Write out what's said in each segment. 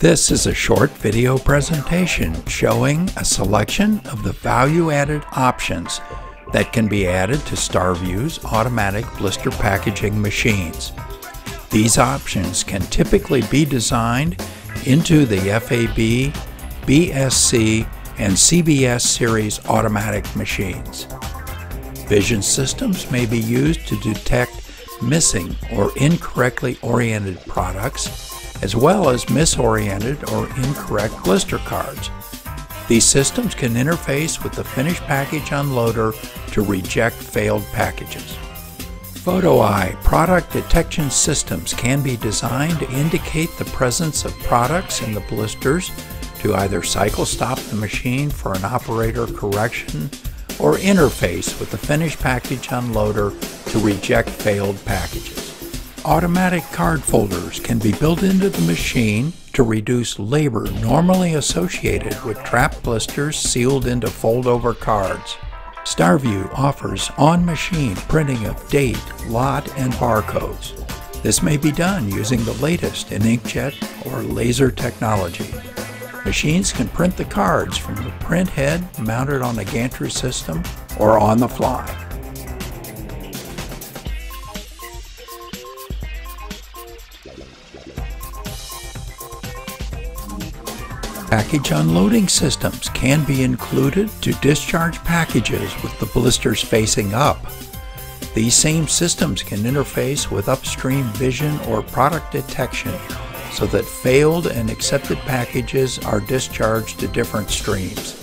This is a short video presentation showing a selection of the value-added options that can be added to Starview's automatic blister packaging machines. These options can typically be designed into the FAB, BSC, and CBS series automatic machines. Vision systems may be used to detect missing or incorrectly oriented products, as well as misoriented or incorrect blister cards. These systems can interface with the finished package unloader to reject failed packages. Photo eye product detection systems can be designed to indicate the presence of products in the blisters to either cycle stop the machine for an operator correction or interface with the finished package unloader to reject failed packages. Automatic card folders can be built into the machine to reduce labor normally associated with trapped blisters sealed into fold-over cards. Starview offers on-machine printing of date, lot, and barcodes. This may be done using the latest in inkjet or laser technology. Machines can print the cards from the print head mounted on a gantry system or on the fly. Package unloading systems can be included to discharge packages with the blisters facing up. These same systems can interface with upstream vision or product detection so that failed and accepted packages are discharged to different streams.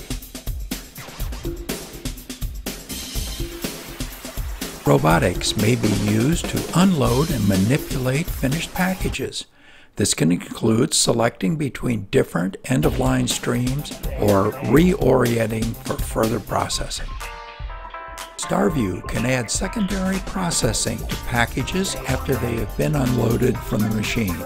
Robotics may be used to unload and manipulate finished packages. This can include selecting between different end-of-line streams or reorienting for further processing. Starview can add secondary processing to packages after they have been unloaded from the machine.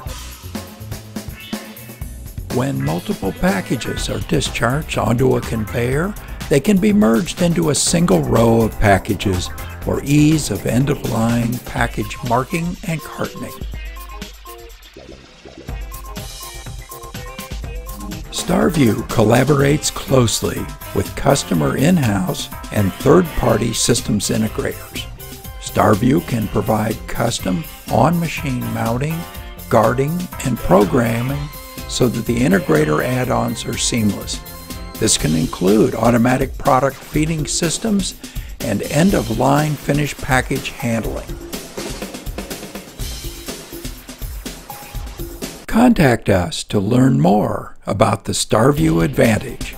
When multiple packages are discharged onto a conveyor, they can be merged into a single row of packages for ease of end-of-line package marking and cartoning. Starview collaborates closely with customer in-house and third-party systems integrators. Starview can provide custom on-machine mounting, guarding, and programming so that the integrator add-ons are seamless. This can include automatic product feeding systems and end-of-line finished package handling. Contact us to learn more about the Starview Advantage.